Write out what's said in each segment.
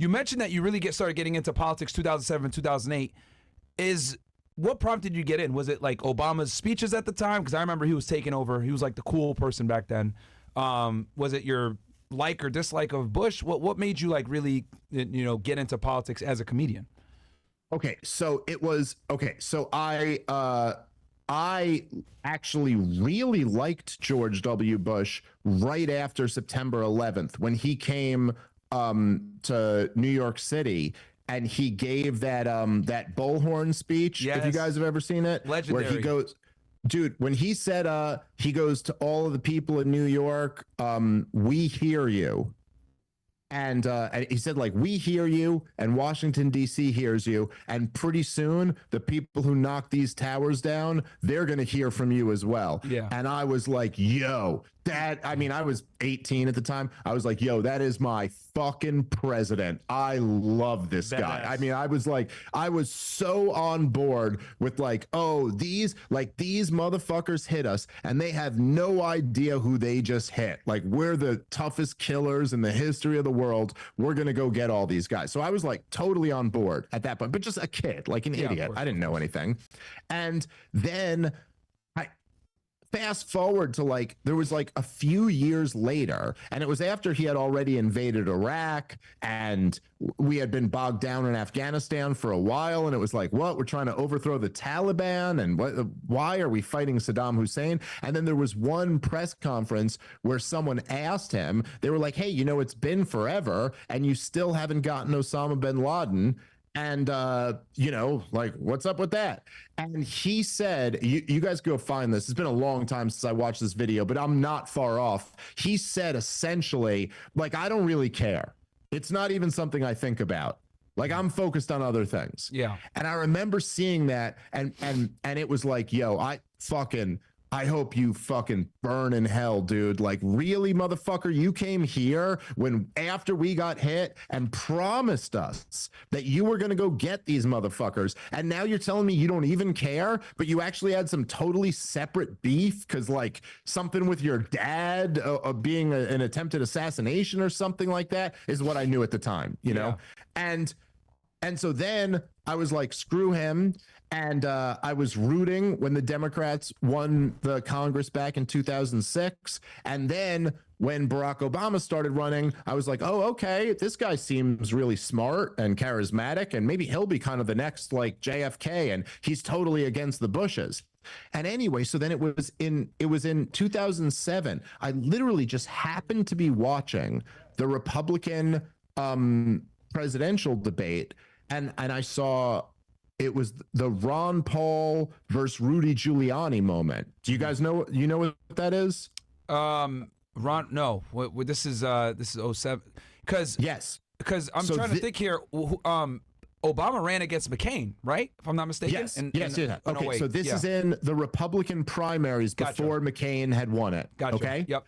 You mentioned that you really started getting into politics 2007, 2008. What prompted you to get in? Was it like Obama's speeches at the time? Because I remember he was taking over. He was like the cool person back then. Was it your like or dislike of Bush? What made you like really, get into politics as a comedian? Okay, so it was okay. So I actually really liked George W. Bush right after September 11th when he came to New York City and he gave that bullhorn speech. Yes. If you guys have ever seen it, legendary. Where he goes, dude, when he said he goes to all of the people in New York, we hear you. And he said, like, we hear you and Washington, D.C. hears you. And pretty soon, the people who knock these towers down, they're going to hear from you as well. Yeah. And I was like, yo, I was 18 at the time. I was like, yo, that is my fucking president. I love this guy. I mean, I was so on board with like, oh, these motherfuckers hit us and they have no idea who they just hit. Like, we're the toughest killers in the history of the world. We're going to go get all these guys. So I was like totally on board at that point, but just a kid, like an idiot. I didn't know anything. And then fast forward to like, there was like a few years later, and it was after he had already invaded Iraq and we had been bogged down in Afghanistan for a while. And it was like, what? We're trying to overthrow the Taliban. And why are we fighting Saddam Hussein? And then there was one press conference where someone asked him, they were like, hey, it's been forever and you still haven't gotten Osama bin Laden. And, like, what's up with that? And he said, you guys go find this. It's been a long time since I watched this video, but I'm not far off. He said, essentially, like, I don't really care. It's not even something I think about. Like, I'm focused on other things. Yeah. And I remember seeing that and it was like, yo, I hope you fucking burn in hell, dude. Like, really, motherfucker, you came here after we got hit and promised us that you were going to go get these motherfuckers. And now you're telling me you don't even care, but you actually had some totally separate beef because like something with your dad being an attempted assassination or something like that is what I knew at the time, you know? And so then I was like, screw him. And I was rooting when the Democrats won the Congress back in 2006. And then when Barack Obama started running, I was like, oh, okay, this guy seems really smart and charismatic. And maybe he'll be kind of the next like JFK. And he's totally against the Bushes. And anyway, so then it was in 2007. I literally just happened to be watching the Republican presidential debate. And I saw it was the Ron Paul versus Rudy Giuliani moment. Do you guys know what that is? No. What this is 07. Because I'm trying to think here. Obama ran against McCain, right? If I'm not mistaken. Yes. Okay, so this is in the Republican primaries before McCain had won it. Gotcha. Okay. Yep.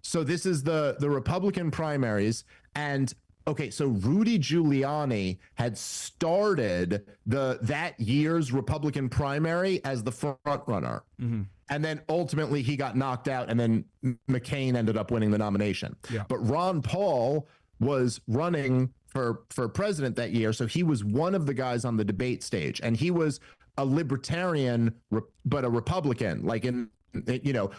So this is the Republican primaries, and okay, so Rudy Giuliani had started that year's Republican primary as the front runner. Mm-hmm. And then ultimately he got knocked out and then McCain ended up winning the nomination. Yeah. But Ron Paul was running for president that year. So he was one of the guys on the debate stage and he was a libertarian, but a Republican, like in,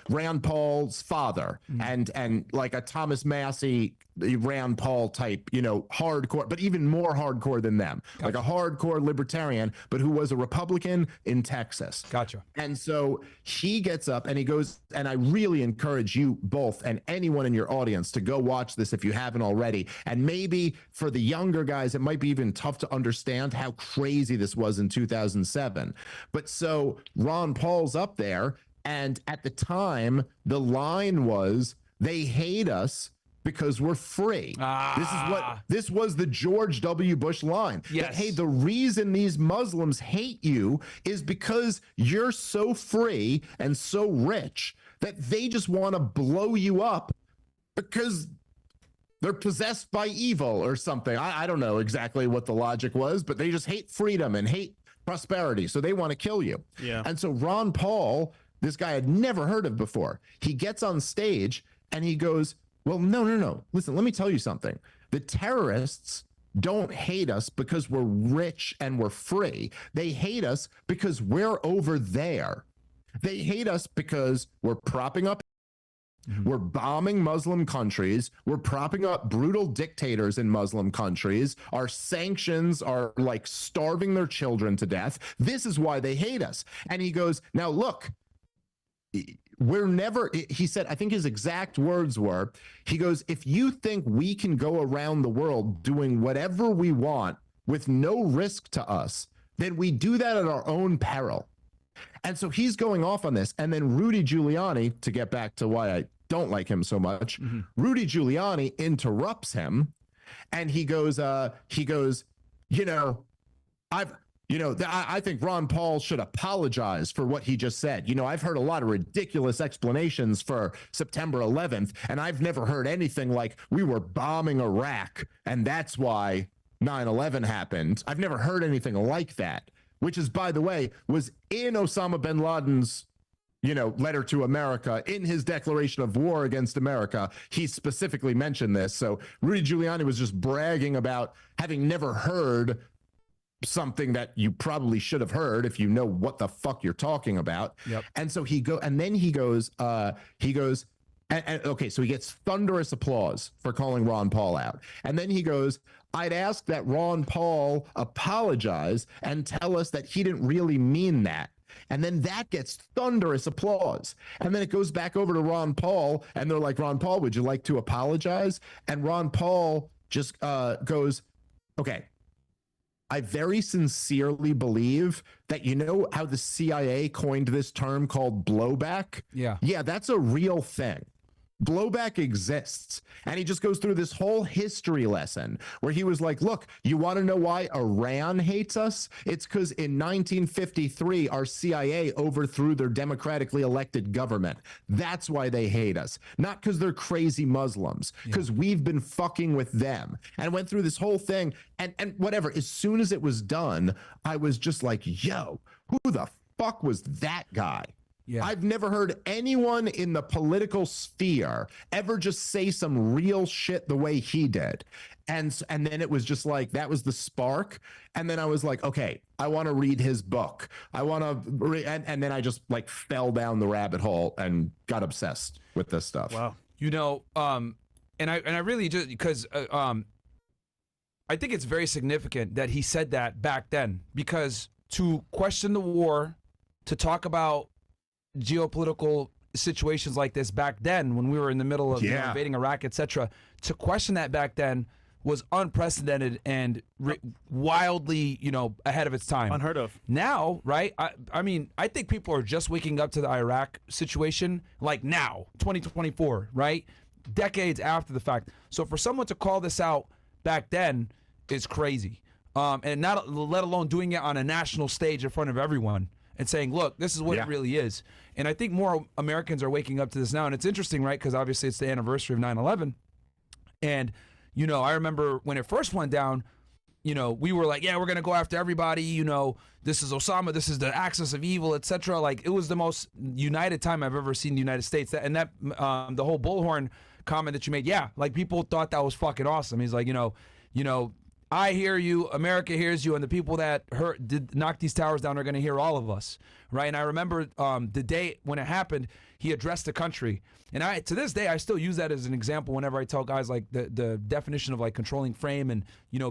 Rand Paul's father and like a Thomas Massey, Rand Paul type, hardcore, but even more hardcore than them, like a hardcore libertarian, but who was a Republican in Texas. Gotcha. And so he gets up and he goes, and I really encourage you both and anyone in your audience to go watch this if you haven't already. And maybe for the younger guys, it might be even tough to understand how crazy this was in 2007. But so Ron Paul's up there. And at the time, the line was, they hate us because we're free. This was the George W. Bush line. Yes. That, hey, the reason these Muslims hate you is because you're so free and so rich that they just want to blow you up because they're possessed by evil or something. I don't know exactly what the logic was, but they just hate freedom and hate prosperity. So they want to kill you. Yeah. And so Ron Paul, this guy I'd never heard of before, he gets on stage and he goes, well, no. Listen, let me tell you something. The terrorists don't hate us because we're rich and we're free. They hate us because we're over there. They hate us because we're propping up. We're bombing Muslim countries. We're propping up brutal dictators in Muslim countries. Our sanctions are like starving their children to death. This is why they hate us. And he goes, now look, we're never, he said, I think his exact words were, he goes, if you think we can go around the world doing whatever we want with no risk to us, then we do that at our own peril. And so he's going off on this. And then Rudy Giuliani, to get back to why I don't like him so much, Rudy Giuliani interrupts him and he goes, I think Ron Paul should apologize for what he just said. I've heard a lot of ridiculous explanations for September 11th, and I've never heard anything like we were bombing Iraq and that's why 9/11 happened. I've never heard anything like that, which is, by the way, was in Osama bin Laden's letter to America. In his declaration of war against America, he specifically mentioned this. So Rudy Giuliani was just bragging about having never heard something that you probably should have heard if you know what the fuck you're talking about. Yep. And so he goes, okay, so he gets thunderous applause for calling Ron Paul out. And then he goes, I'd ask that Ron Paul apologize and tell us that he didn't really mean that. And then that gets thunderous applause. And then it goes back over to Ron Paul, and they're like, Ron Paul, would you like to apologize? And Ron Paul just goes, okay, I very sincerely believe that how the CIA coined this term called blowback? Yeah. Yeah, that's a real thing. Blowback exists. And he just goes through this whole history lesson where he was like, look, you want to know why Iran hates us? It's because in 1953, our CIA overthrew their democratically elected government. That's why they hate us. Not because they're crazy Muslims, because we've been fucking with them. And went through this whole thing. And whatever, as soon as it was done, I was just like, yo, who the fuck was that guy? Yeah. I've never heard anyone in the political sphere ever just say some real shit the way he did. And then it was just like, that was the spark. And then I was like, okay, I want to read his book. I want to, and then I just like fell down the rabbit hole and got obsessed with this stuff. Wow. And I really just, because I think it's very significant that he said that back then, because to question the war, to talk about geopolitical situations like this back then when we were in the middle of invading Iraq, etc., to question that back then was unprecedented and wildly, ahead of its time. Unheard of. Now, right? I mean, I think people are just waking up to the Iraq situation like now, 2024, right? Decades after the fact. So for someone to call this out back then is crazy. And not let alone doing it on a national stage in front of everyone and saying, look, this is what it really is. And I think more Americans are waking up to this now. And it's interesting, right? Because obviously it's the anniversary of 9/11. And, I remember when it first went down, we were like, yeah, we're going to go after everybody. This is Osama. This is the axis of evil, etc. Like, it was the most united time I've ever seen the United States. The whole bullhorn comment that you made, like, people thought that was fucking awesome. He's like, I hear you, America hears you, and the people that knock these towers down are going to hear all of us, right? And I remember the day when it happened, he addressed the country. And to this day, I still use that as an example whenever I tell guys like the definition of like controlling frame and,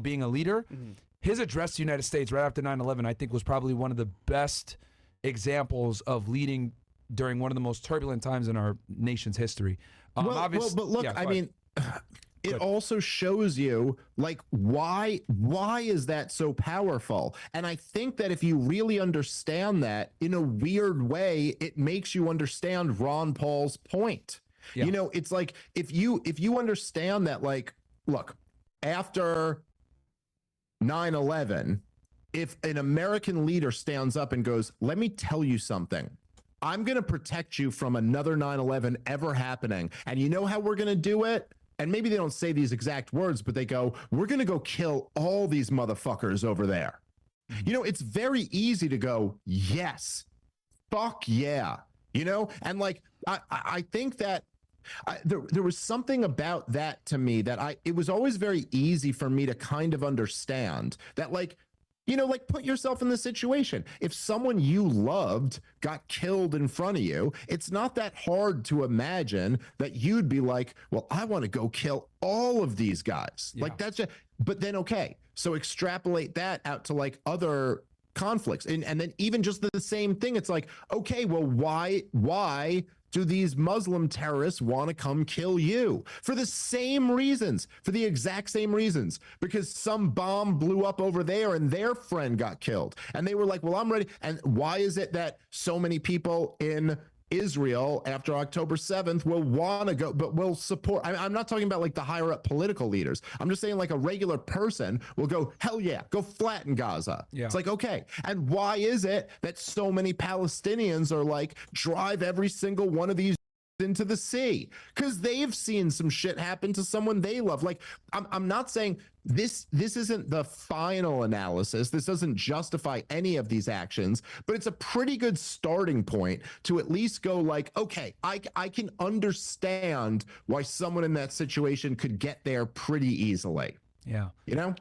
being a leader. Mm-hmm. His address to the United States right after 9/11, I think, was probably one of the best examples of leading during one of the most turbulent times in our nation's history. But look, I mean... It also shows you, like, why is that so powerful? And I think that if you really understand that, in a weird way, it makes you understand Ron Paul's point. Yeah. It's like, if you understand that, like, look, after 9/11, if an American leader stands up and goes, let me tell you something. I'm going to protect you from another 9/11 ever happening. And you know how we're going to do it? And maybe they don't say these exact words, but they go, we're going to go kill all these motherfuckers over there. It's very easy to go, yes, fuck yeah. And like, I think that There was something about that to me that it was always very easy for me to kind of understand that, like, you know, like, put yourself in the situation. If someone you loved got killed in front of you, it's not that hard to imagine that you'd be like, well, I want to go kill all of these guys. Yeah. Like, that's just, but then, okay, so extrapolate that out to like other conflicts. And then even just the same thing, it's like, okay, well, why do these Muslim terrorists want to come kill you? For the same reasons, for the exact same reasons, because some bomb blew up over there and their friend got killed. And they were like, well, I'm ready. And why is it that so many people in Israel after October 7th will want to go, but will support? I'm not talking about like the higher up political leaders. I'm just saying like a regular person will go, hell yeah, go flatten Gaza. Yeah. It's like, okay. And why is it that so many Palestinians are like, drive every single one of these into the sea? Because they've seen some shit happen to someone they love. Like, I'm not saying this isn't the final analysis. This doesn't justify any of these actions, but it's a pretty good starting point to at least go like, okay, I can understand why someone in that situation could get there pretty easily. Yeah. You know?